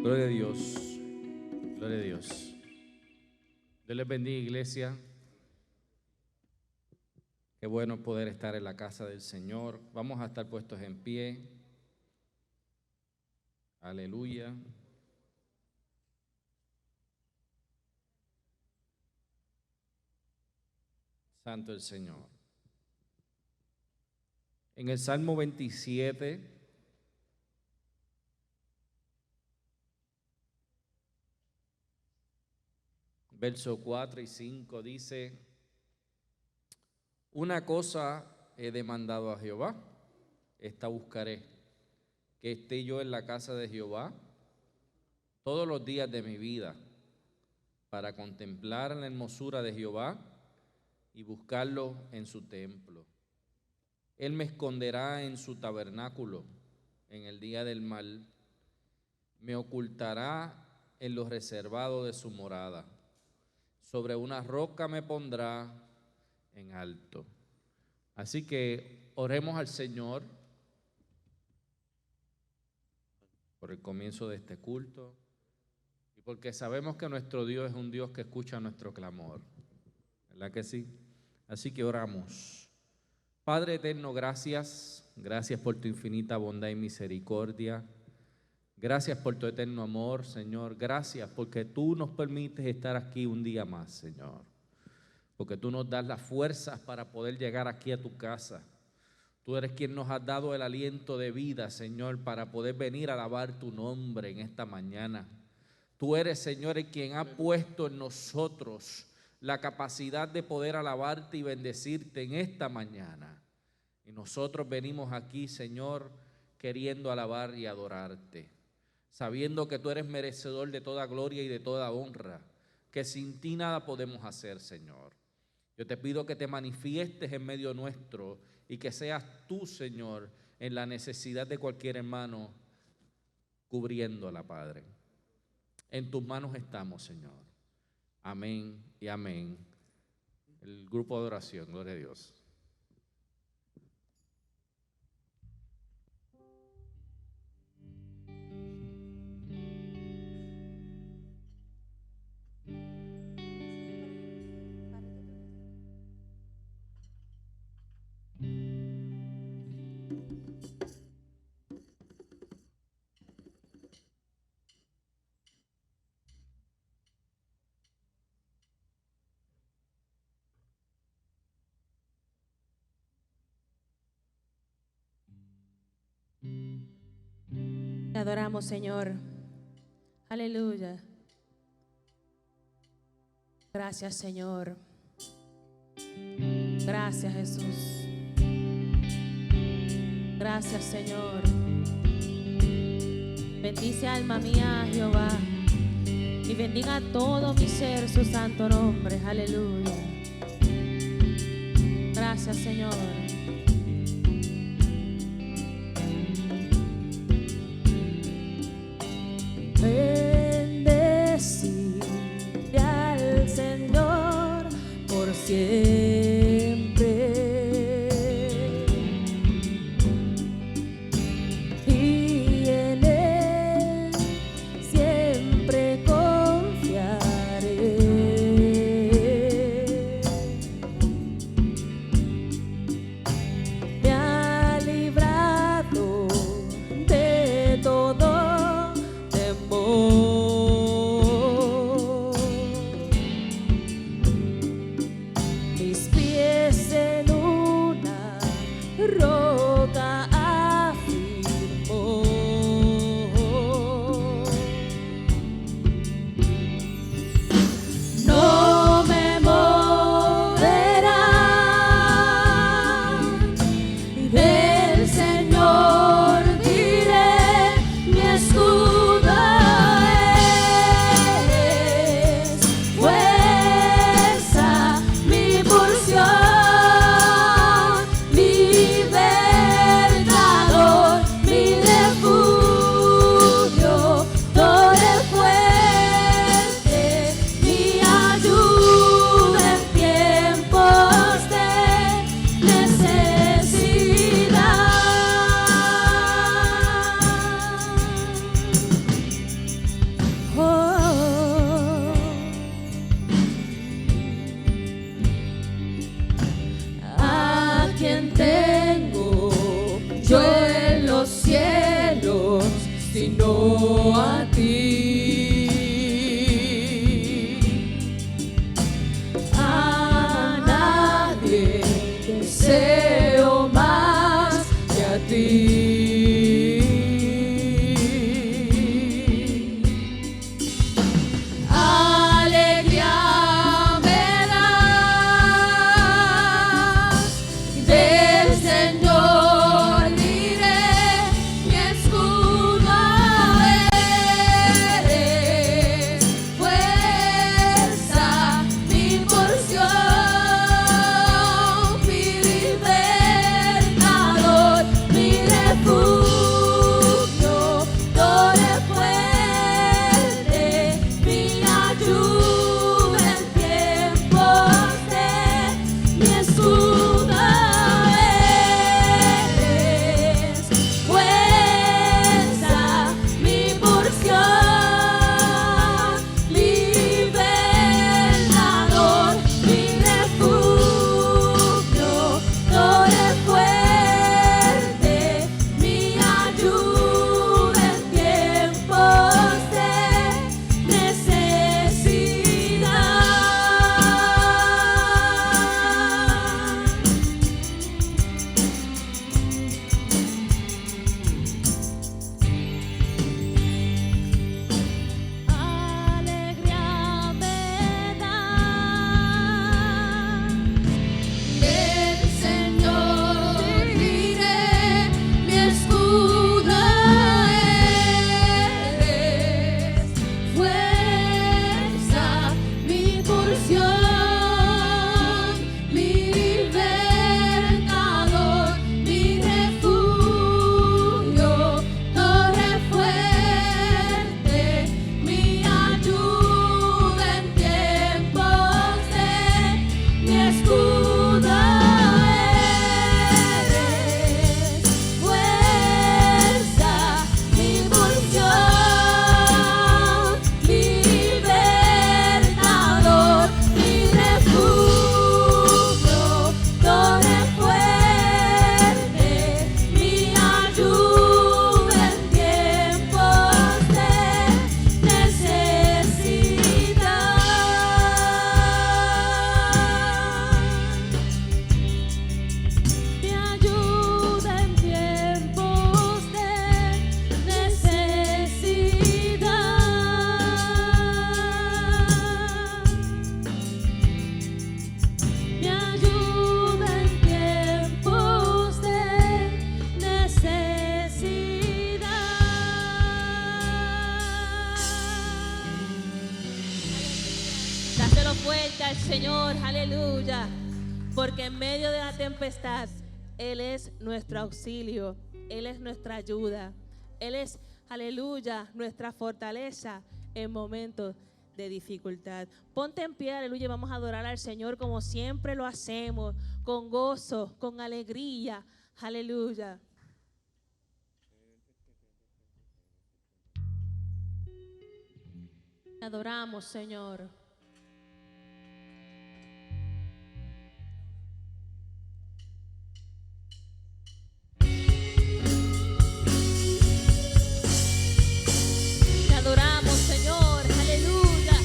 Gloria a Dios. Gloria a Dios. Dios les bendiga, iglesia. Qué bueno poder estar en la casa del Señor. Vamos a estar puestos en pie. Aleluya. Santo el Señor. En el Salmo 27, versos 4 y 5 dice: una cosa he demandado a Jehová, esta buscaré, que esté yo en la casa de Jehová todos los días de mi vida, para contemplar la hermosura de Jehová y buscarlo en su templo. Él me esconderá en su tabernáculo en el día del mal, me ocultará en lo reservado de su morada, sobre una roca me pondrá en alto. Así que oremos al Señor por el comienzo de este culto y porque sabemos que nuestro Dios es un Dios que escucha nuestro clamor, ¿verdad que sí? Así que oramos. Padre eterno, gracias por tu infinita bondad y misericordia. Gracias por tu eterno amor, Señor. Gracias porque tú nos permites estar aquí un día más, Señor. Porque tú nos das las fuerzas para poder llegar aquí a tu casa. Tú eres quien nos has dado el aliento de vida, Señor, para poder venir a alabar tu nombre en esta mañana. Tú eres, Señor, el quien ha puesto en nosotros la capacidad de poder alabarte y bendecirte en esta mañana. Y nosotros venimos aquí, Señor, queriendo alabar y adorarte, sabiendo que tú eres merecedor de toda gloria y de toda honra, que sin ti nada podemos hacer, Señor. Yo te pido que te manifiestes en medio nuestro y que seas tú, Señor, en la necesidad de cualquier hermano, cubriéndola, Padre. En tus manos estamos, Señor. Amén y amén. El grupo de oración, gloria a Dios. Te adoramos, Señor. Aleluya. Gracias, Señor. Gracias, Jesús. Gracias, Señor. Bendice, alma mía, a Jehová, y bendiga todo mi ser su santo nombre. Aleluya. Gracias, Señor. Bendeciré al Señor por siempre, y en Él siempre confiaré. Me ha librado de todo temor. Mis pies en una roca afirmó. No me moverá, del Señor diré, mi sino a ti. A nadie deseo más que a ti. Al Señor, aleluya, porque en medio de la tempestad Él es nuestro auxilio, Él es nuestra ayuda, Él es, aleluya, nuestra fortaleza en momentos de dificultad. Ponte en pie, aleluya, y vamos a adorar al Señor como siempre lo hacemos, con gozo, con alegría, aleluya. Adoramos, Señor. Te adoramos, Señor, aleluya.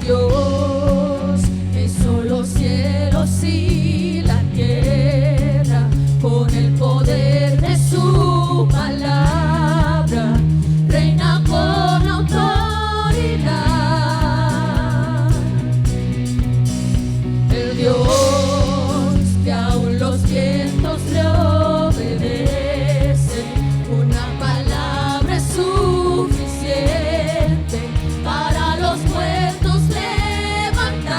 Dios hizo los cielos y la tierra con el poder de su palabra, reina con autoridad. El Dios que aún los vientos le obedecen, una palabra es suficiente para los muertos levantar.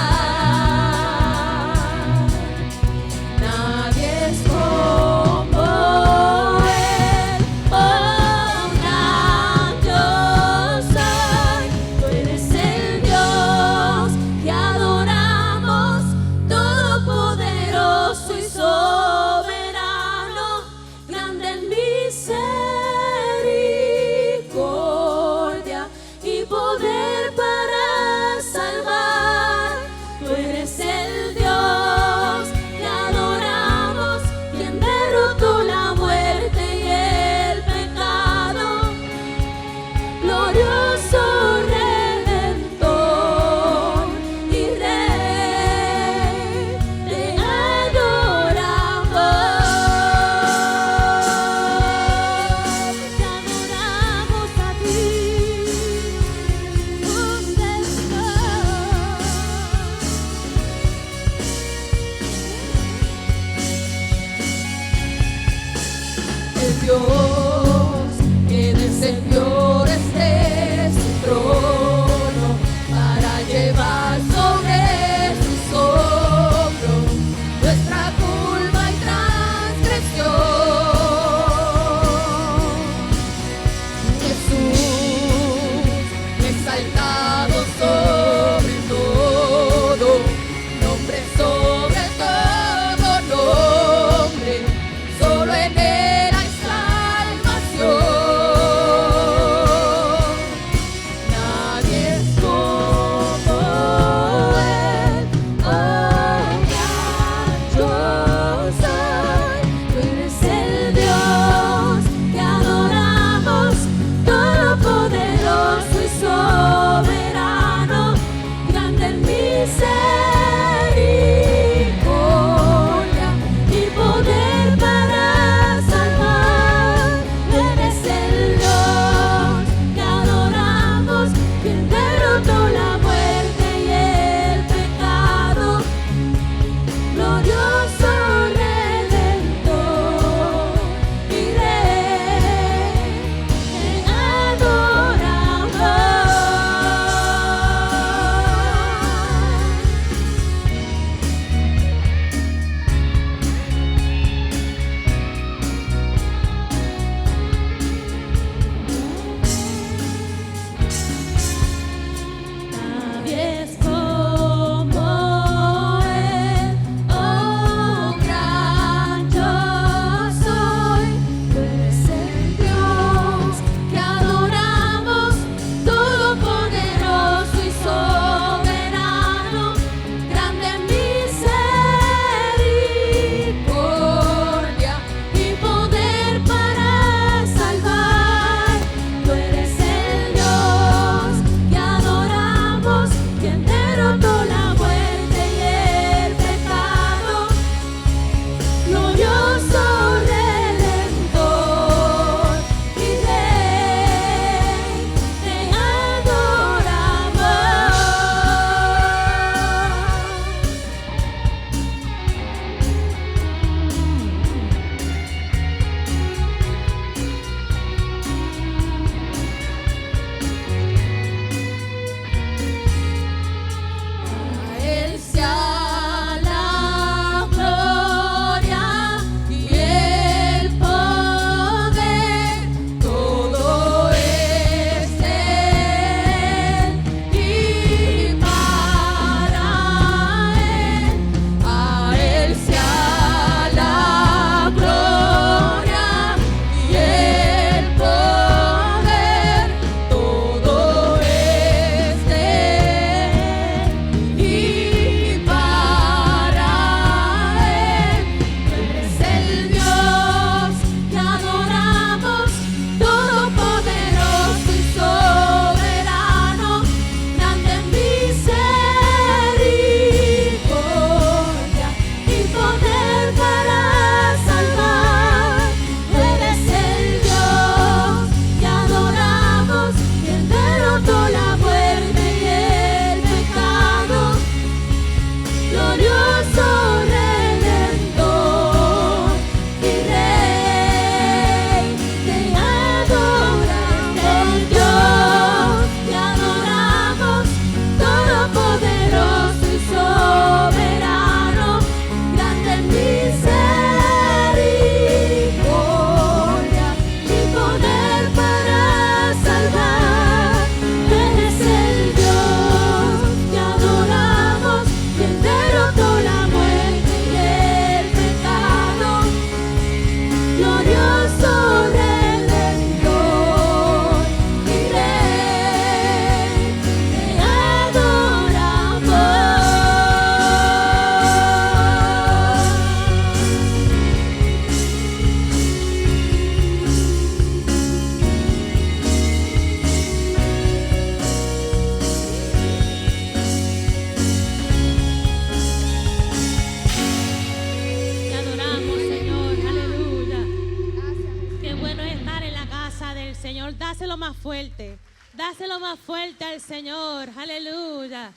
Dáselo más fuerte al Señor. Aleluya.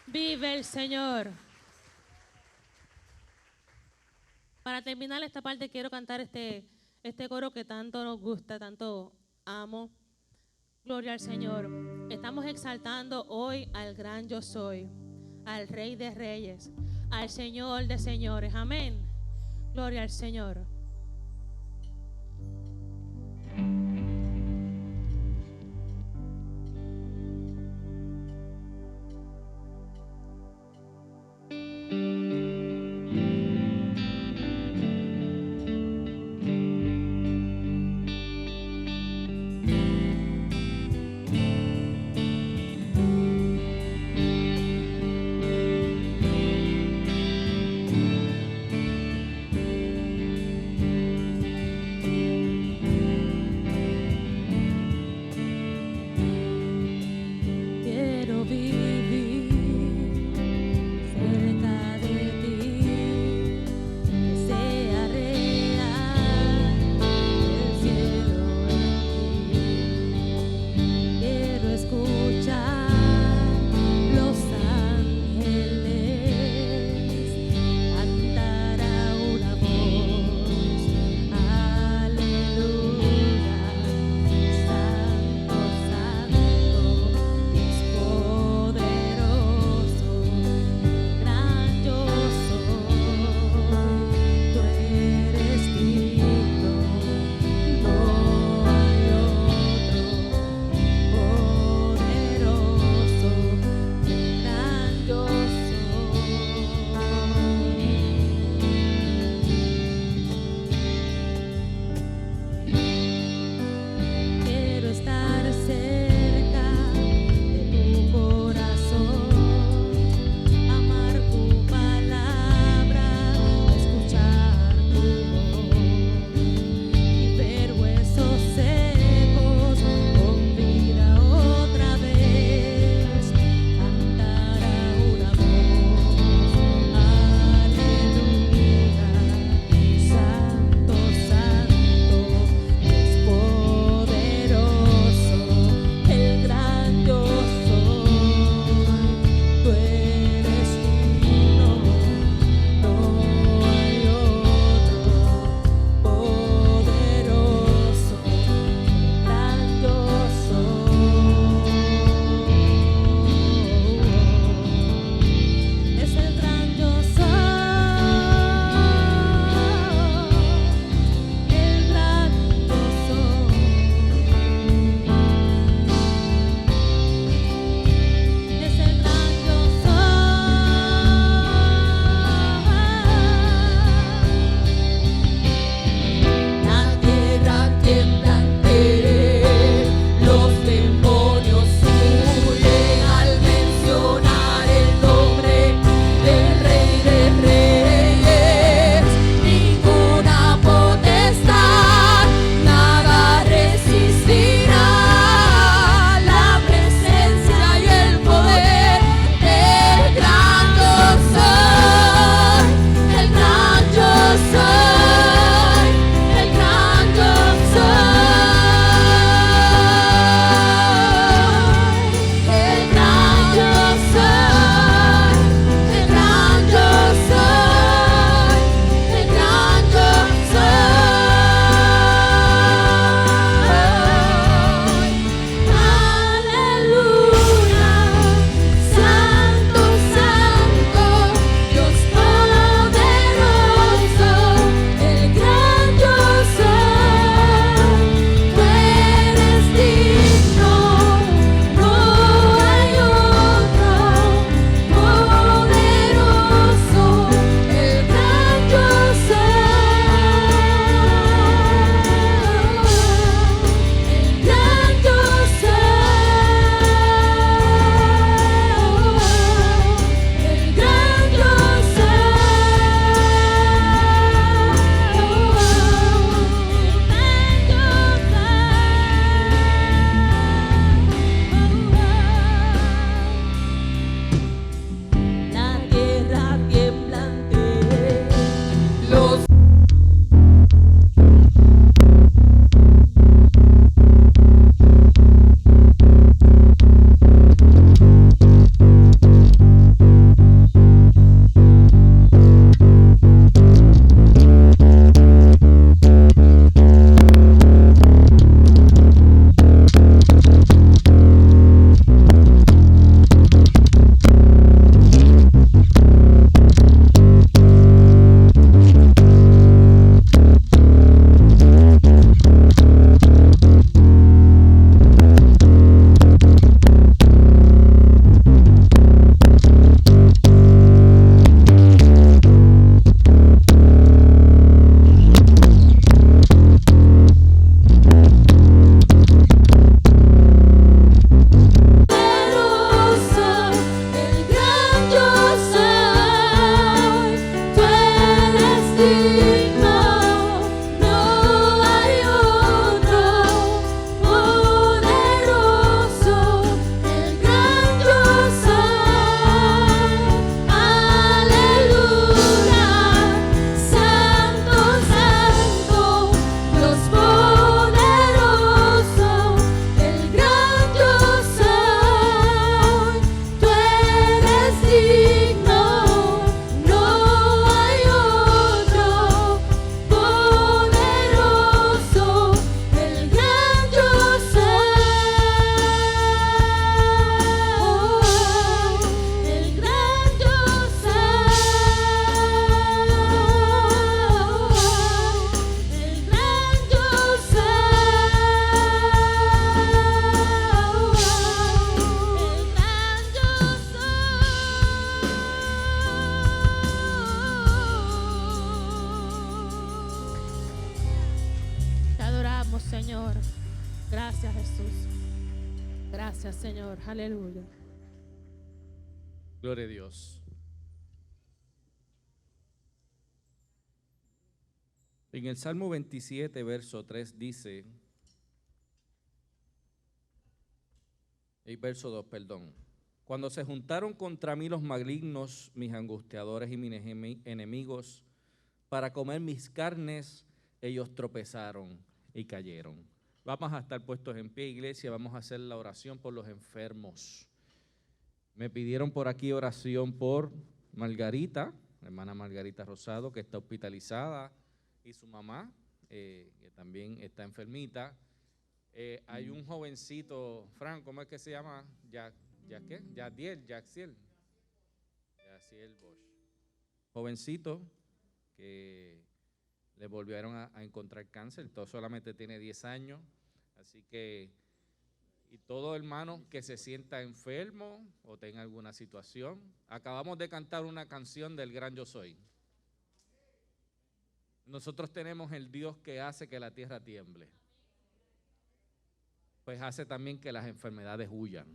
Vive el Señor. Para terminar esta parte quiero cantar este coro que tanto nos gusta, tanto amo. Gloria al Señor. Estamos exaltando hoy al gran yo soy, al Rey de Reyes, al Señor de Señores. Amén. Gloria al Señor. Poderoso. Gracias, Señor. Aleluya. Gloria a Dios. En el Salmo 27, verso 3 dice, y verso 2, perdón. Cuando se juntaron contra mí los malignos, mis angustiadores y mis enemigos, para comer mis carnes, ellos tropezaron y cayeron. Vamos a estar puestos en pie, iglesia, vamos a hacer la oración por los enfermos. Me pidieron por aquí oración por Margarita, la hermana Margarita Rosado, que está hospitalizada, y su mamá, que también está enfermita. Hay un jovencito, Fran, ¿cómo es que se llama? Yaciel Bosch. Jovencito que le volvieron a encontrar cáncer, solamente tiene 10 años, así que, y todo hermano que se sienta enfermo o tenga alguna situación, acabamos de cantar una canción del Gran Yo Soy. Nosotros tenemos el Dios que hace que la tierra tiemble, pues hace también que las enfermedades huyan.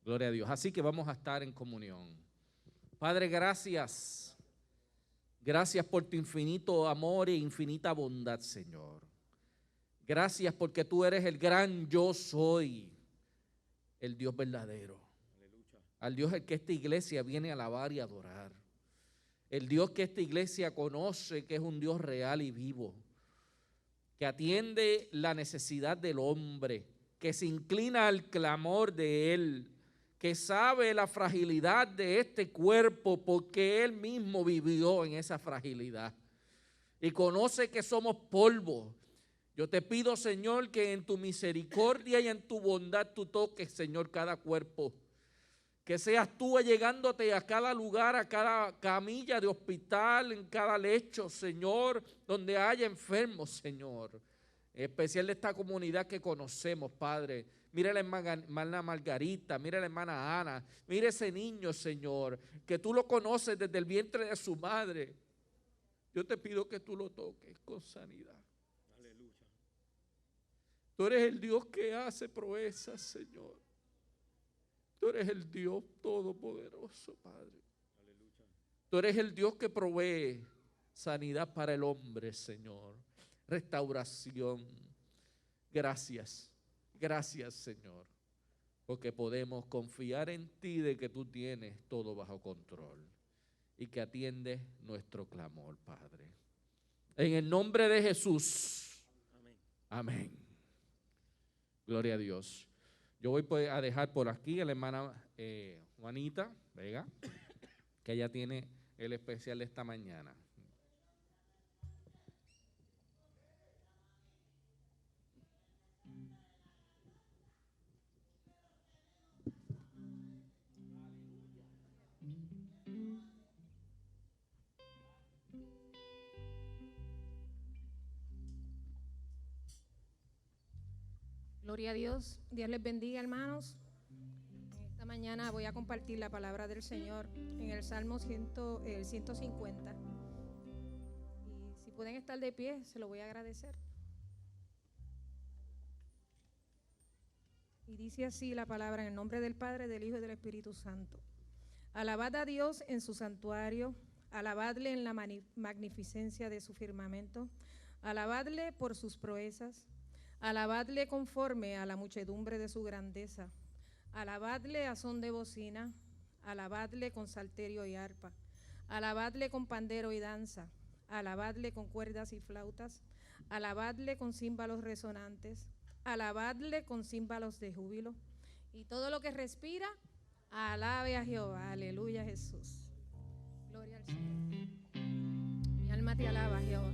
Gloria a Dios. Así que vamos a estar en comunión. Padre, gracias. Gracias por tu infinito amor e infinita bondad, Señor. Gracias porque tú eres el gran yo soy, el Dios verdadero. Aleluya. Al Dios el que esta iglesia viene a alabar y adorar. El Dios que esta iglesia conoce que es un Dios real y vivo, que atiende la necesidad del hombre, que se inclina al clamor de él, que sabe la fragilidad de este cuerpo porque él mismo vivió en esa fragilidad y conoce que somos polvo. Yo te pido, Señor, que en tu misericordia y en tu bondad tú toques, Señor, cada cuerpo. Que seas tú llegándote a cada lugar, a cada camilla de hospital, en cada lecho, Señor, donde haya enfermos, Señor. En especial de esta comunidad que conocemos, Padre. Mira la hermana Margarita, mira la hermana Ana, mira ese niño, Señor, que tú lo conoces desde el vientre de su madre. Yo te pido que tú lo toques con sanidad. Aleluya. Tú eres el Dios que hace proezas, Señor. Tú eres el Dios todopoderoso, Padre. Aleluya. Tú eres el Dios que provee sanidad para el hombre, Señor. Restauración. Gracias. Gracias, Señor, porque podemos confiar en ti de que tú tienes todo bajo control y que atiendes nuestro clamor, Padre. En el nombre de Jesús. Amén. Amén. Gloria a Dios. Yo voy a dejar por aquí a la hermana Juanita Vega, que ella tiene el especial de esta mañana. Gloria a Dios. Dios les bendiga, hermanos. Esta mañana voy a compartir la palabra del Señor en el Salmo 150. Y si pueden estar de pie, se lo voy a agradecer. Y dice así la palabra en el nombre del Padre, del Hijo y del Espíritu Santo. Alabad a Dios en su santuario, alabadle en la magnificencia de su firmamento, alabadle por sus proezas. Alabadle conforme a la muchedumbre de su grandeza, alabadle a son de bocina, alabadle con salterio y arpa, alabadle con pandero y danza, alabadle con cuerdas y flautas, alabadle con címbalos resonantes, alabadle con címbalos de júbilo, y todo lo que respira, alabe a Jehová. Aleluya, Jesús. Gloria al Señor. Mi alma te alaba, Jehová.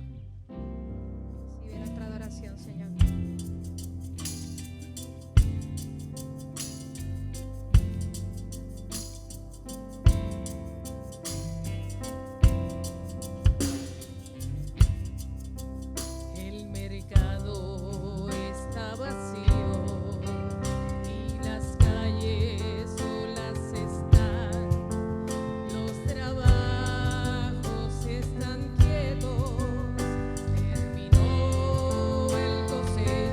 Recibe nuestra adoración, Señor. Terminó el goce.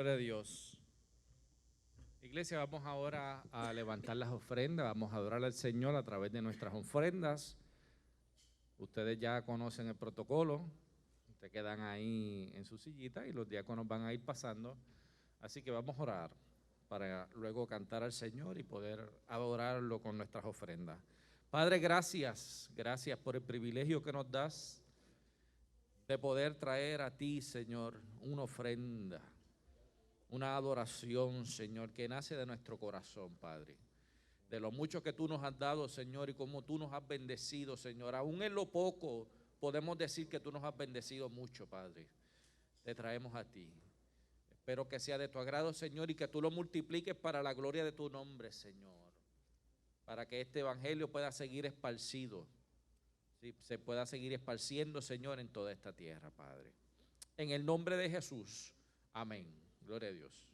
Gloria a Dios. Iglesia, vamos ahora a levantar las ofrendas, vamos a adorar al Señor a través de nuestras ofrendas. Ustedes ya conocen el protocolo, se quedan ahí en su sillita y los diáconos van a ir pasando. Así que vamos a orar para luego cantar al Señor y poder adorarlo con nuestras ofrendas. Padre, gracias por el privilegio que nos das de poder traer a ti, Señor, una ofrenda, una adoración, Señor, que nace de nuestro corazón, Padre. De lo mucho que tú nos has dado, Señor, y cómo tú nos has bendecido, Señor. Aún en lo poco podemos decir que tú nos has bendecido mucho, Padre. Te traemos a ti. Espero que sea de tu agrado, Señor, y que tú lo multipliques para la gloria de tu nombre, Señor. Para que este evangelio pueda seguir esparcido, ¿sí? Se pueda seguir esparciendo, Señor, en toda esta tierra, Padre. En el nombre de Jesús, amén. Gloria a Dios.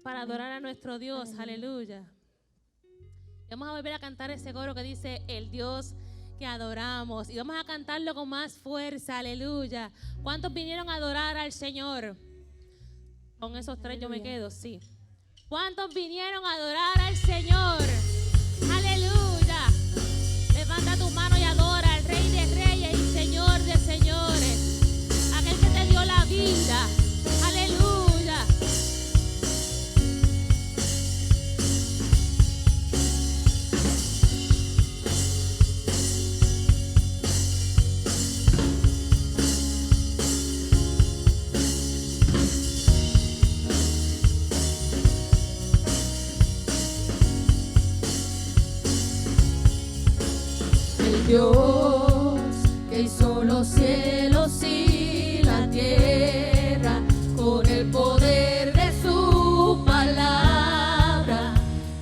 Para adorar a nuestro Dios, aleluya. Vamos a volver a cantar ese coro que dice el Dios que adoramos, y vamos a cantarlo con más fuerza, aleluya. ¿Cuántos vinieron a adorar al Señor? Con esos tres yo me quedo, sí. ¿Cuántos vinieron a adorar al Señor? Aleluya. Levanta tu mano y adora al Rey de Reyes y Señor de Señores, aquel que te dio la vida. Aleluya. Dios que hizo los cielos y la tierra con el poder de su palabra,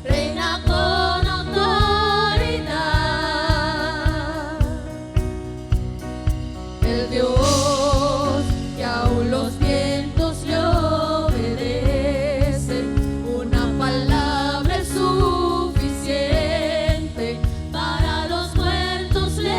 reina con autoridad. El Dios que aún los vientos le obedecen, una palabra es suficiente para los muertos levantar.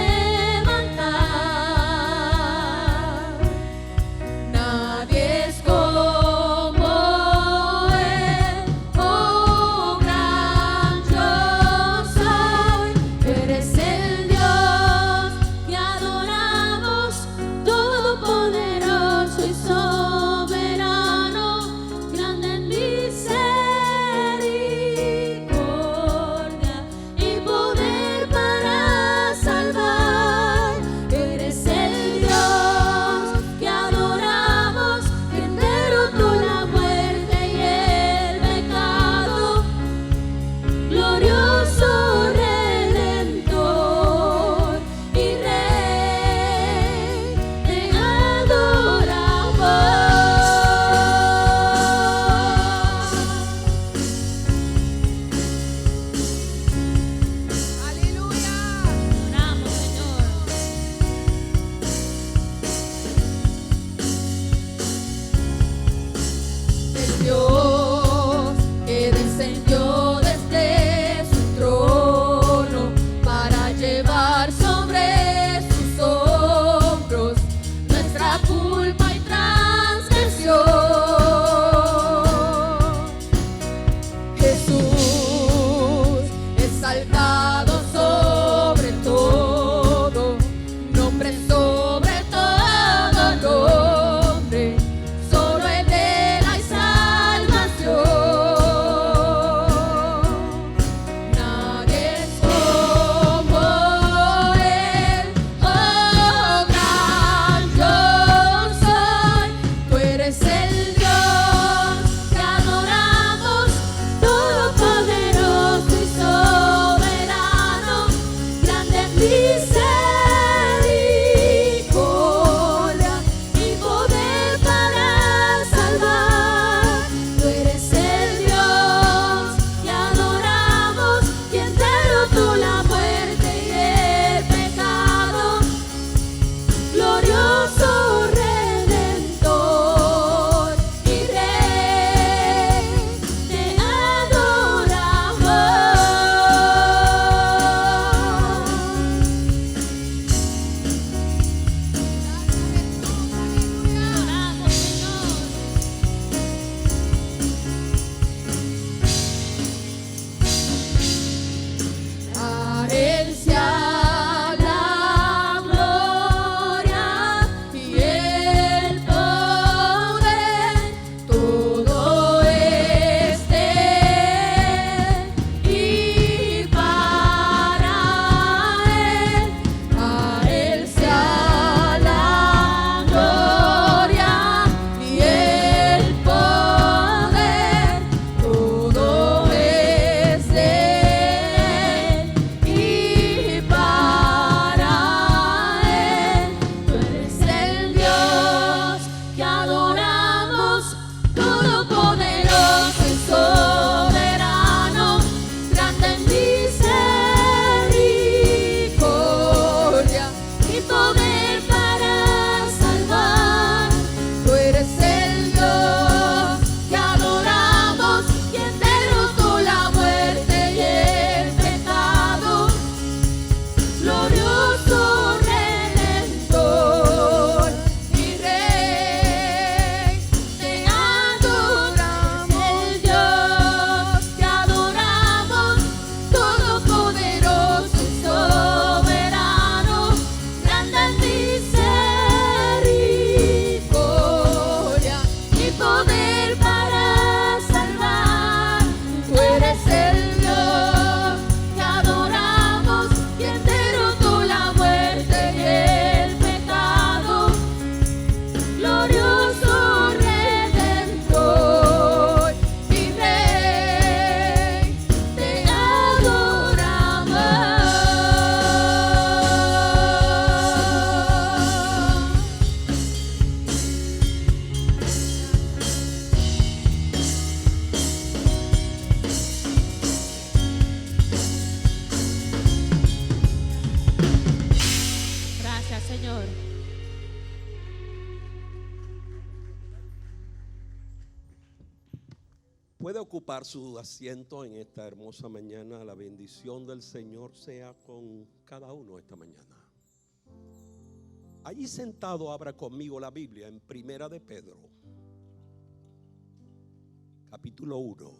Señor. Puede ocupar su asiento en esta hermosa mañana. La bendición del Señor sea con cada uno esta mañana. Allí sentado, abra conmigo la Biblia en Primera de Pedro, capítulo 1.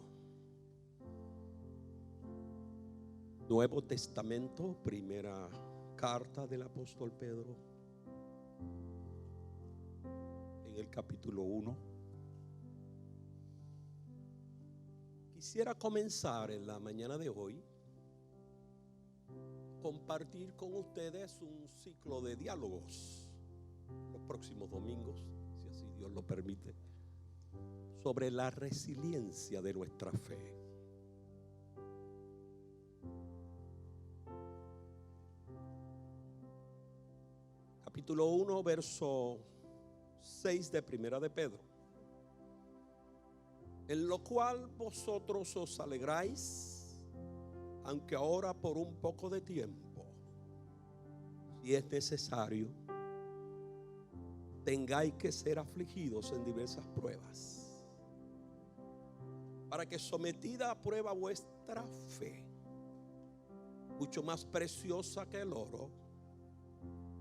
Nuevo Testamento, primera carta del apóstol Pedro, en el capítulo 1. Quisiera comenzar en la mañana de hoy compartir con ustedes un ciclo de diálogos los próximos domingos, si así Dios lo permite, sobre la resiliencia de nuestra fe. Capítulo 1, verso 6 de Primera de Pedro. En lo cual vosotros os alegráis, aunque ahora por un poco de tiempo, si es necesario, tengáis que ser afligidos en diversas pruebas, para que sometida a prueba vuestra fe, mucho más preciosa que el oro,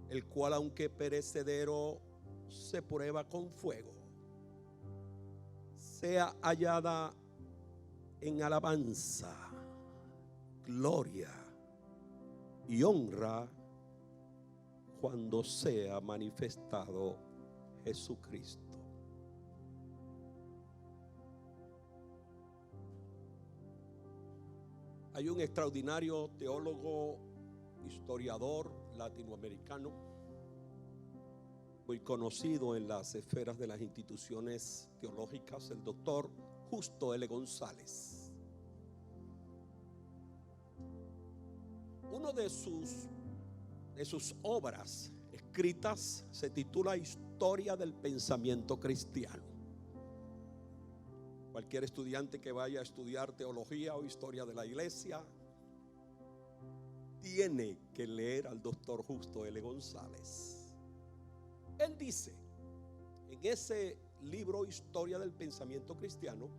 el cual aunque perecedero se prueba con fuego, sea hallada en alabanza, gloria y honra cuando sea manifestado Jesucristo. Hay un extraordinario teólogo, historiador latinoamericano, muy conocido en las esferas de las instituciones teológicas, el doctor Justo L. González. Una de sus obras escritas se titula Historia del Pensamiento Cristiano. Cualquier estudiante que vaya a estudiar teología o historia de la iglesia tiene que leer al doctor Justo L. González. Él dice en ese libro Historia del Pensamiento Cristiano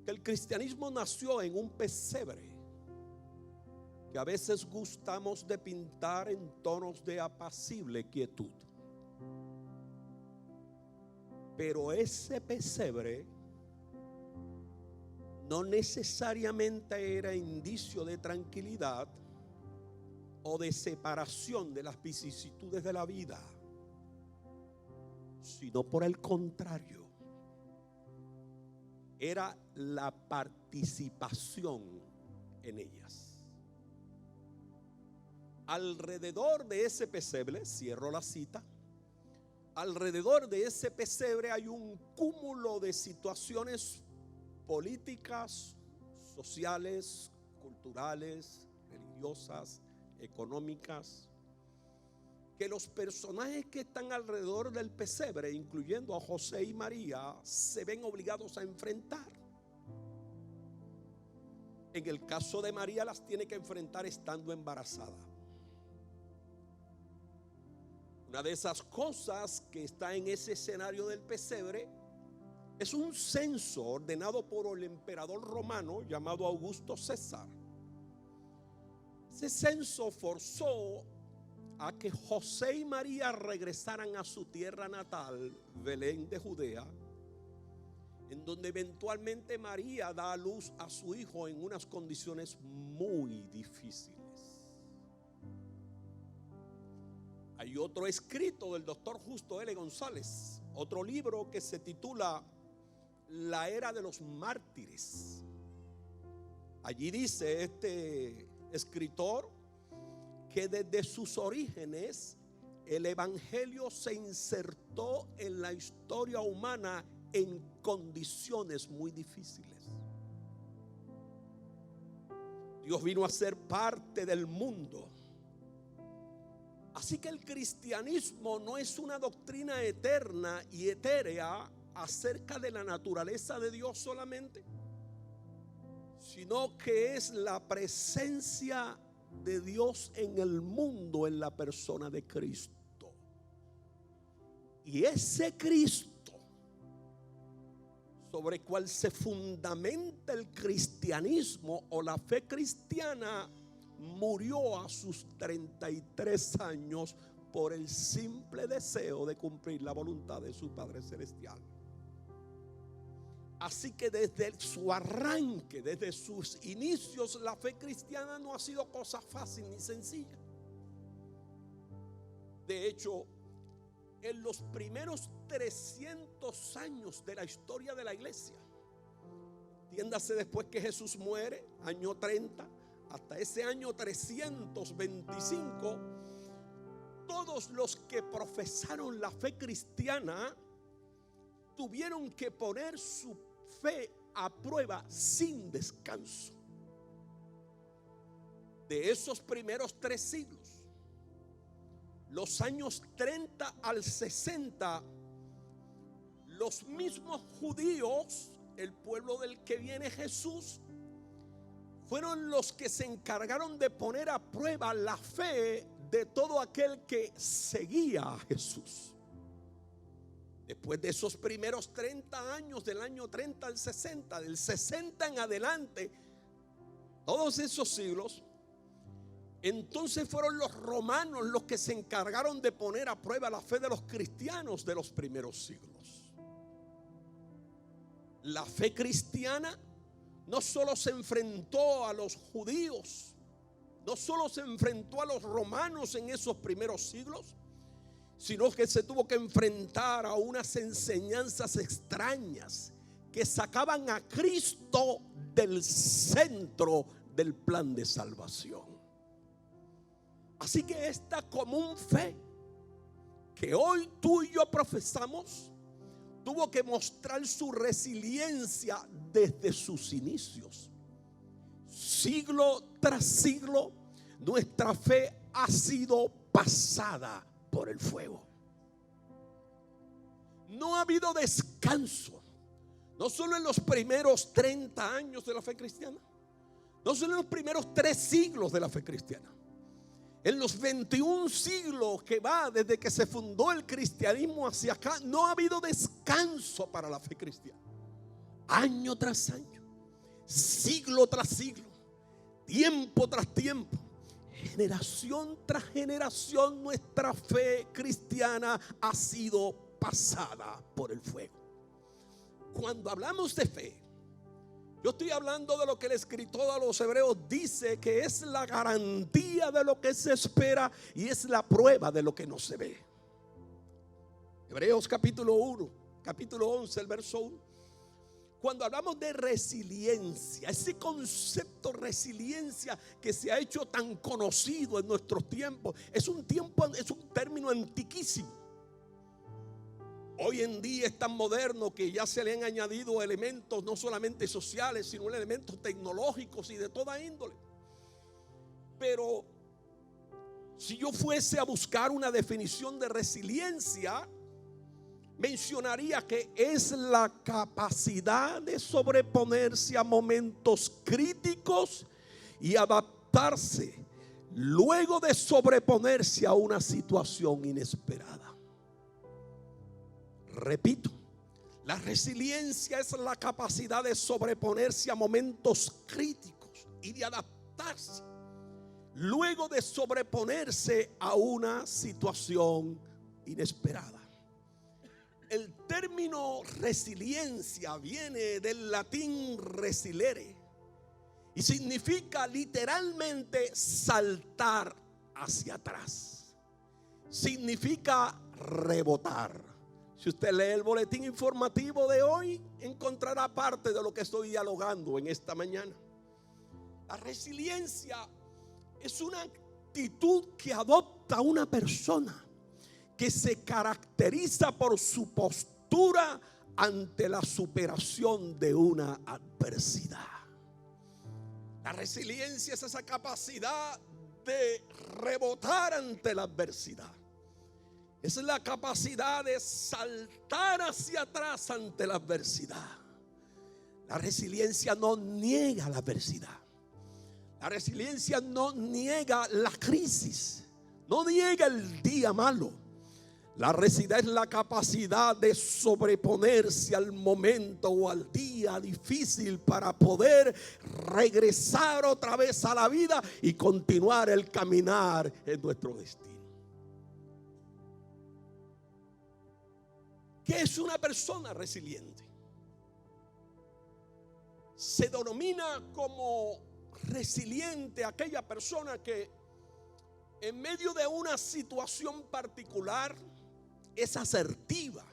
que el cristianismo nació en un pesebre que a veces gustamos de pintar en tonos de apacible quietud. Pero ese pesebre no necesariamente era indicio de tranquilidad o de separación de las vicisitudes de la vida, sino por el contrario, era la participación en ellas. Alrededor de ese pesebre, cierro la cita, alrededor de ese pesebre hay un cúmulo de situaciones políticas, sociales, culturales, religiosas, económicas, que los personajes que están alrededor del pesebre, incluyendo a José y María, se ven obligados a enfrentar. En el caso de María, las tiene que enfrentar estando embarazada. Una de esas cosas que está en ese escenario del pesebre es un censo ordenado por el emperador romano llamado Augusto César. Ese censo forzó a que José y María regresaran a su tierra natal, Belén de Judea, en donde eventualmente María da a luz a su hijo en unas condiciones muy difíciles. Hay otro escrito del doctor Justo L. González, otro libro que se titula La Era de los Mártires. Allí dice este escritor que desde sus orígenes el evangelio se insertó en la historia humana en condiciones muy difíciles. Dios vino a ser parte del mundo. Así que el cristianismo no es una doctrina eterna y etérea acerca de la naturaleza de Dios solamente, sino que es la presencia de Dios en el mundo en la persona de Cristo. Y ese Cristo sobre el cual se fundamenta el cristianismo o la fe cristiana murió a sus 33 años por el simple deseo de cumplir la voluntad de su Padre Celestial. Así que desde su arranque, desde sus inicios, la fe cristiana no ha sido cosa fácil ni sencilla. De hecho, en los primeros 300 años de la historia de la iglesia, entiéndase después que Jesús muere, año 30, hasta ese año 325, todos los que profesaron la fe cristiana tuvieron que poner su fe a prueba sin descanso. De esos primeros 3 siglos, los años 30 al 60, los mismos judíos, el pueblo del que viene Jesús, fueron los que se encargaron de poner a prueba la fe de todo aquel que seguía a Jesús. Después de esos primeros 30 años, del año 30 al 60, del 60 en adelante, todos esos siglos, entonces fueron los romanos los que se encargaron de poner a prueba la fe de los cristianos de los primeros siglos. La fe cristiana no solo se enfrentó a los judíos, no solo se enfrentó a los romanos en esos primeros siglos, sino que se tuvo que enfrentar a unas enseñanzas extrañas que sacaban a Cristo del centro del plan de salvación. Así que esta común fe que hoy tú y yo profesamos tuvo que mostrar su resiliencia desde sus inicios. Siglo tras siglo, nuestra fe ha sido pasada por el fuego. No ha habido descanso, no solo en los primeros 30 años de la fe cristiana, no solo en los primeros 3 siglos de la fe cristiana. En los 21 siglos que va desde que se fundó el cristianismo hacia acá, no ha habido descanso para la fe cristiana. Año tras año, siglo tras siglo, tiempo tras tiempo, generación tras generación, nuestra fe cristiana ha sido pasada por el fuego. Cuando hablamos de fe, yo estoy hablando de lo que el escritor a los Hebreos dice que es la garantía de lo que se espera y es la prueba de lo que no se ve. Hebreos capítulo 1, capítulo 11, el verso 1. Cuando hablamos de resiliencia, ese concepto resiliencia que se ha hecho tan conocido en nuestros tiempos, es un término antiquísimo. Hoy en día es tan moderno que ya se le han añadido elementos no solamente sociales, sino elementos tecnológicos y de toda índole. Pero si yo fuese a buscar una definición de resiliencia, mencionaría que es la capacidad de sobreponerse a momentos críticos y adaptarse luego de sobreponerse a una situación inesperada. Repito, la resiliencia es la capacidad de sobreponerse a momentos críticos y de adaptarse luego de sobreponerse a una situación inesperada. El término resiliencia viene del latín resilere y significa literalmente saltar hacia atrás. Significa rebotar. Si usted lee el boletín informativo de hoy, encontrará parte de lo que estoy dialogando en esta mañana. La resiliencia es una actitud que adopta una persona que se caracteriza por su postura ante la superación de una adversidad. La resiliencia es esa capacidad de rebotar ante la adversidad. Es la capacidad de saltar hacia atrás ante la adversidad. La resiliencia no niega la adversidad. La resiliencia no niega la crisis, no niega el día malo. La resiliencia es la capacidad de sobreponerse al momento o al día difícil para poder regresar otra vez a la vida y continuar el caminar en nuestro destino. ¿Qué es una persona resiliente? Se denomina como resiliente aquella persona que en medio de una situación particular es asertiva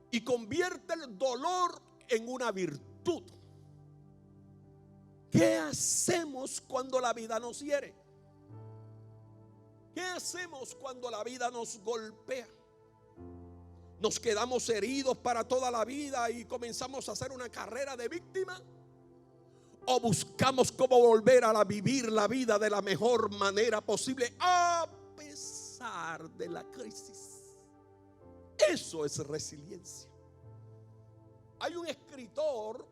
y convierte el dolor en una virtud. ¿Qué hacemos cuando la vida nos hiere? ¿Qué hacemos cuando la vida nos golpea? ¿Nos quedamos heridos para toda la vida y comenzamos a hacer una carrera de víctima? ¿O buscamos cómo volver a vivir la vida de la mejor manera posible a pesar de la crisis? Eso es resiliencia. Hay un escritor,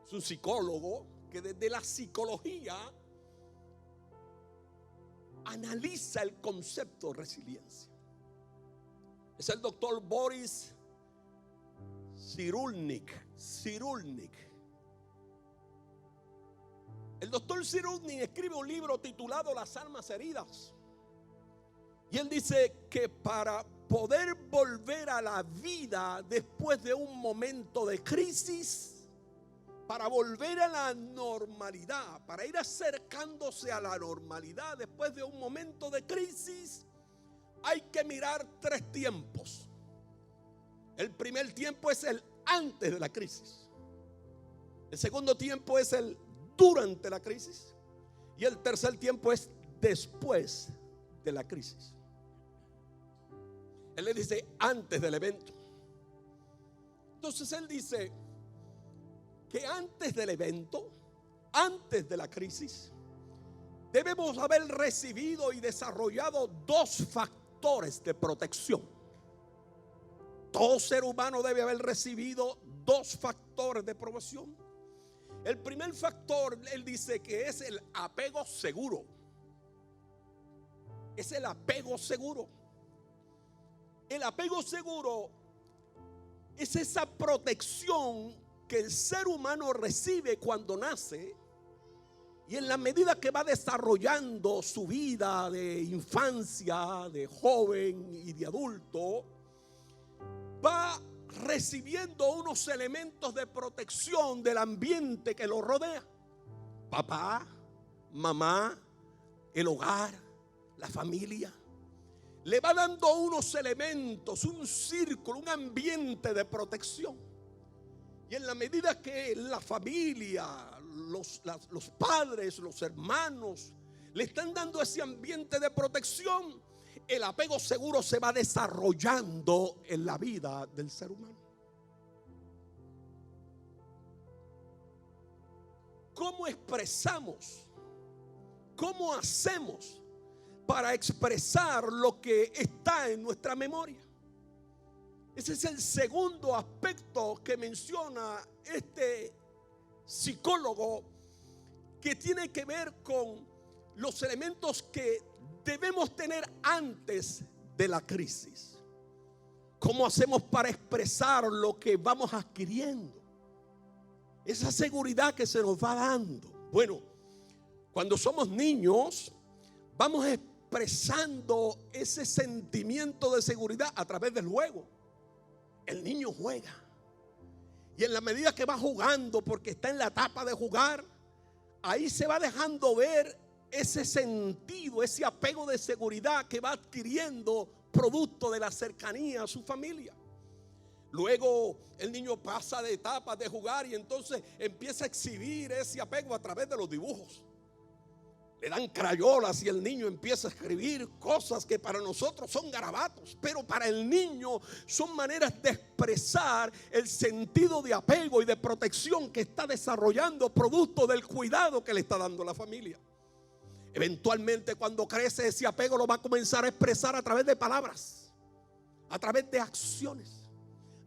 es un psicólogo, que desde la psicología analiza el concepto de resiliencia. Es el doctor Boris Cyrulnik. El doctor Cyrulnik escribe un libro titulado Las almas heridas. Y él dice que para poder volver a la vida después de un momento de crisis, para volver a la normalidad, para ir acercándose a la normalidad después de un momento de crisis, hay que mirar 3 tiempos. El primer tiempo es el antes de la crisis. El segundo tiempo es el durante la crisis. Y el tercer tiempo es después de la crisis. Él le dice antes del evento. Entonces él dice que antes del evento, antes de la crisis, debemos haber recibido y desarrollado 2 factores de protección. Todo ser humano debe haber recibido 2 factores de protección. El primer factor, él dice que es el apego seguro. Es el apego seguro. El apego seguro es esa protección que el ser humano recibe cuando nace, y en la medida que va desarrollando su vida de infancia, de joven y de adulto, va recibiendo unos elementos de protección del ambiente que lo rodea. Papá, mamá, el hogar, la familia. Le va dando unos elementos, un círculo, un ambiente de protección. Y en la medida que la familia, los padres, los hermanos le están dando ese ambiente de protección, el apego seguro se va desarrollando en la vida del ser humano. ¿Cómo expresamos? ¿Cómo hacemos para expresar lo que está en nuestra memoria? Ese es el segundo aspecto que menciona este psicólogo, que tiene que ver con los elementos que debemos tener antes de la crisis. ¿Cómo hacemos para expresar lo que vamos adquiriendo? Esa seguridad que se nos va dando. Bueno, cuando somos niños, vamos expresando ese sentimiento de seguridad a través del juego. El niño juega. Y en la medida que va jugando, porque está en la etapa de jugar, ahí se va dejando ver ese sentido, ese apego de seguridad que va adquiriendo producto de la cercanía a su familia. Luego el niño pasa de etapas de jugar y entonces empieza a exhibir ese apego a través de los dibujos. Le dan crayolas y el niño empieza a escribir cosas que para nosotros son garabatos, pero para el niño son maneras de expresar el sentido de apego y de protección que está desarrollando producto del cuidado que le está dando la familia. Eventualmente, cuando crece, ese apego lo va a comenzar a expresar a través de palabras, a través de acciones,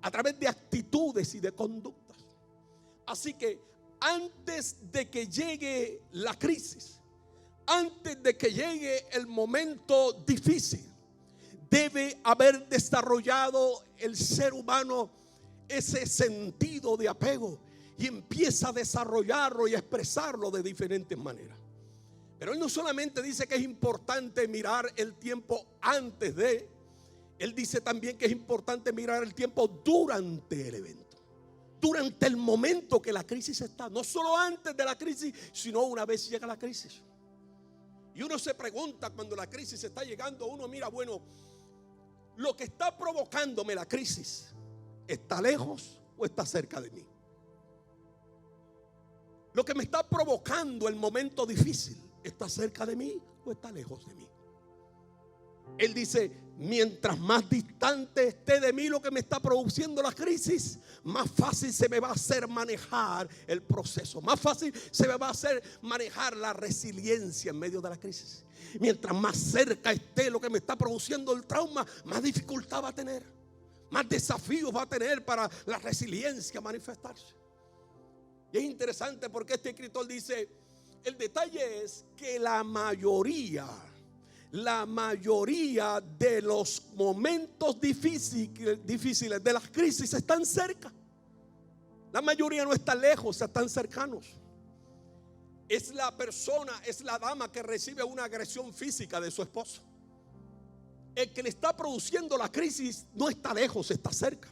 a través de actitudes y de conductas. Así que antes de que llegue la crisis, antes de que llegue el momento difícil, debe haber desarrollado el ser humano ese sentido de apego y empieza a desarrollarlo y a expresarlo de diferentes maneras. Pero él no solamente dice que es importante mirar el tiempo antes de, él dice también que es importante mirar el tiempo durante el evento, durante el momento que la crisis está, no solo antes de la crisis, sino una vez llega la crisis. Y uno se pregunta cuando la crisis está llegando, uno mira, bueno, lo que está provocándome la crisis, ¿está lejos o está cerca de mí? Lo que me está provocando el momento difícil, ¿está cerca de mí o está lejos de mí? Él dice, mientras más distante esté de mí lo que me está produciendo la crisis, más fácil se me va a hacer manejar el proceso, más fácil se me va a hacer manejar la resiliencia en medio de la crisis. Mientras más cerca esté lo que me está produciendo el trauma, más dificultad va a tener, más desafíos va a tener para la resiliencia manifestarse. Y es interesante porque este escritor dice, el detalle es que la mayoría de los momentos difíciles de las crisis están cerca. La mayoría no está lejos, están cercanos. Es la persona, es la dama que recibe una agresión física de su esposo. El que le está produciendo la crisis no está lejos, está cerca.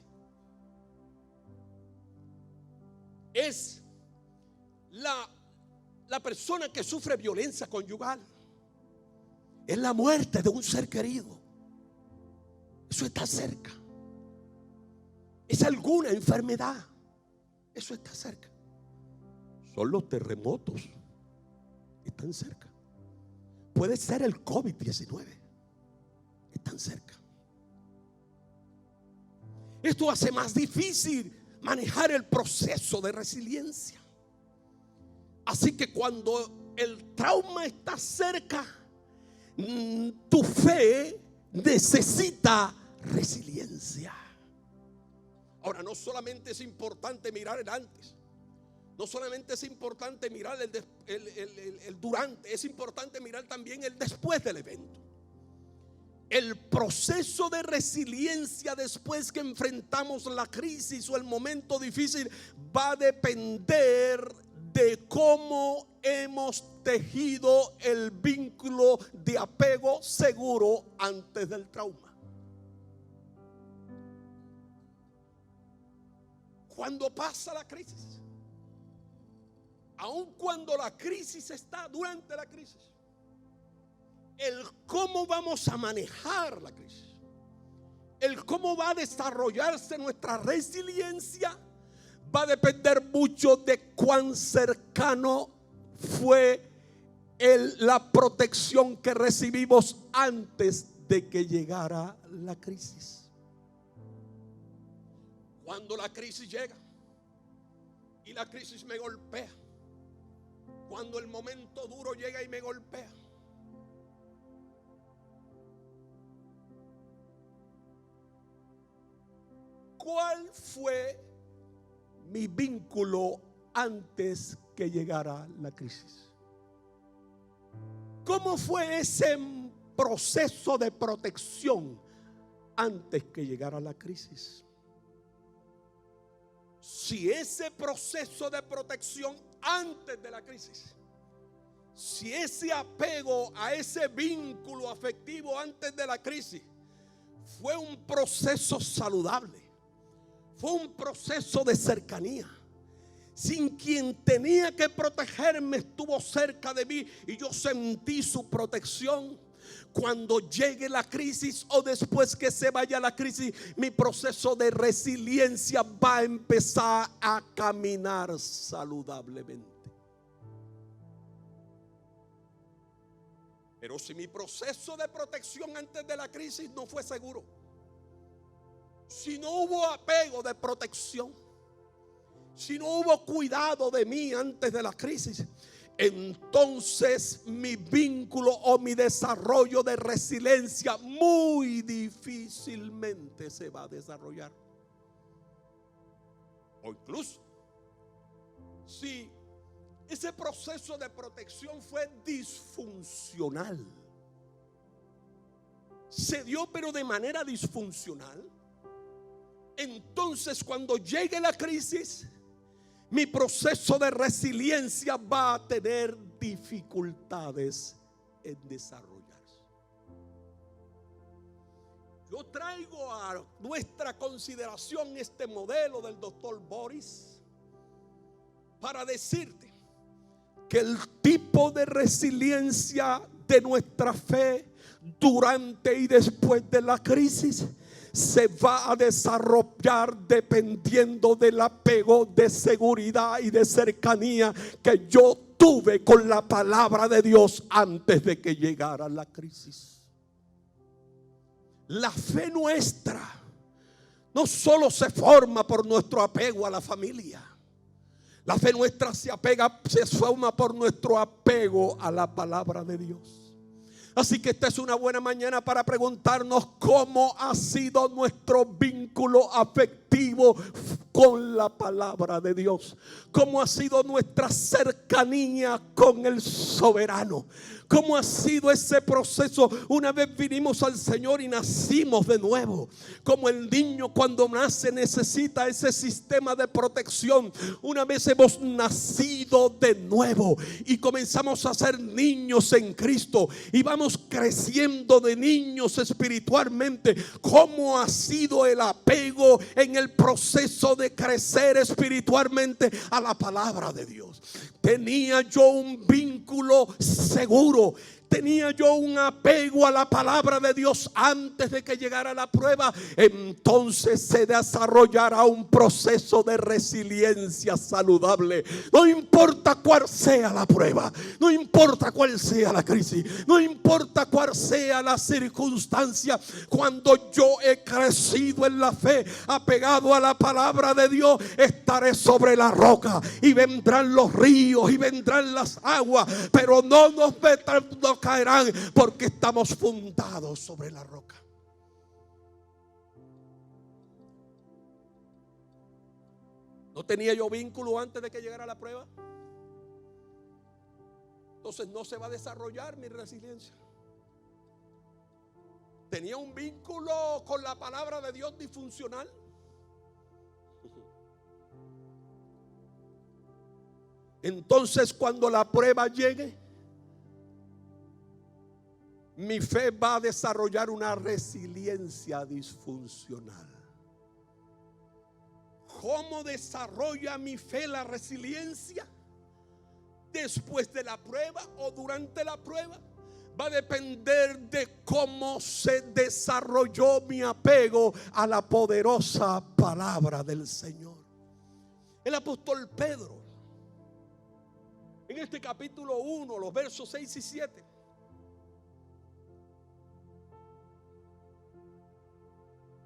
Es la persona que sufre violencia conyugal. Es la muerte de un ser querido. Eso está cerca. Es alguna enfermedad. Eso está cerca. Son los terremotos. Están cerca. Puede ser el COVID-19. Están cerca. Esto hace más difícil manejar el proceso de resiliencia. Así que cuando el trauma está cerca, tu fe necesita resiliencia. Ahora, no solamente es importante mirar el antes, no solamente es importante mirar el durante, es importante mirar también el después del evento. El proceso de resiliencia después que enfrentamos la crisis o el momento difícil va a depender de cómo hemos tejido el vínculo de apego seguro antes del trauma. Cuando pasa la crisis, aun cuando la crisis está, durante la crisis, el cómo vamos a manejar la crisis, el cómo va a desarrollarse nuestra resiliencia, va a depender mucho de cuán cercano fue la protección que recibimos antes de que llegara la crisis. Cuando la crisis llega y la crisis me golpea, cuando el momento duro llega y me golpea, ¿cuál fue mi vínculo antes que llegara la crisis? ¿Cómo fue ese proceso de protección antes que llegara la crisis? Si ese proceso de protección antes de la crisis, si ese apego a ese vínculo afectivo antes de la crisis fue un proceso saludable, fue un proceso de cercanía, sin quien tenía que protegerme estuvo cerca de mí y yo sentí su protección, cuando llegue la crisis o después que se vaya la crisis, mi proceso de resiliencia va a empezar a caminar saludablemente. Pero si mi proceso de protección antes de la crisis no fue seguro, si no hubo apego de protección, si no hubo cuidado de mí antes de la crisis, entonces mi vínculo o mi desarrollo de resiliencia muy difícilmente se va a desarrollar. O incluso, si ese proceso de protección fue disfuncional. Se dio pero de manera disfuncional. Entonces cuando llegue la crisis, mi proceso de resiliencia va a tener dificultades en desarrollarse. Yo traigo a nuestra consideración este modelo del doctor Boris para decirte que el tipo de resiliencia de nuestra fe durante y después de la crisis se va a desarrollar dependiendo del apego de seguridad y de cercanía que yo tuve con la palabra de Dios antes de que llegara la crisis. La fe nuestra no solo se forma por nuestro apego a la familia. La fe nuestra se forma por nuestro apego a la palabra de Dios. Así que esta es una buena mañana para preguntarnos cómo ha sido nuestro vínculo afectivo con la palabra de Dios. Cómo ha sido nuestra cercanía con el soberano. ¿Cómo ha sido ese proceso? Una vez vinimos al Señor y nacimos de nuevo. Como el niño cuando nace necesita ese sistema de protección. Una vez hemos nacido de nuevo y comenzamos a ser niños en Cristo. Y vamos creciendo de niños espiritualmente. ¿Cómo ha sido el apego en el proceso de crecer espiritualmente a la palabra de Dios? Tenía yo un vínculo seguro. Tenía yo un apego a la palabra de Dios antes de que llegara la prueba. Entonces se desarrollará un proceso de resiliencia saludable. No importa cuál sea la prueba, no importa cuál sea la crisis, no importa cuál sea la circunstancia. Cuando yo he crecido en la fe, apegado a la palabra de Dios, estaré sobre la roca y vendrán los ríos y vendrán las aguas, pero no caerán porque estamos fundados sobre la roca. ¿No tenía yo vínculo antes de que llegara la prueba? Entonces no se va a desarrollar mi resiliencia. ¿Tenía un vínculo con la palabra de Dios disfuncional? Entonces cuando la prueba llegue, mi fe va a desarrollar una resiliencia disfuncional. ¿Cómo desarrolla mi fe la resiliencia? Después de la prueba o durante la prueba, va a depender de cómo se desarrolló mi apego a la poderosa palabra del Señor. El apóstol Pedro, en este capítulo 1, los versos 6 y 7,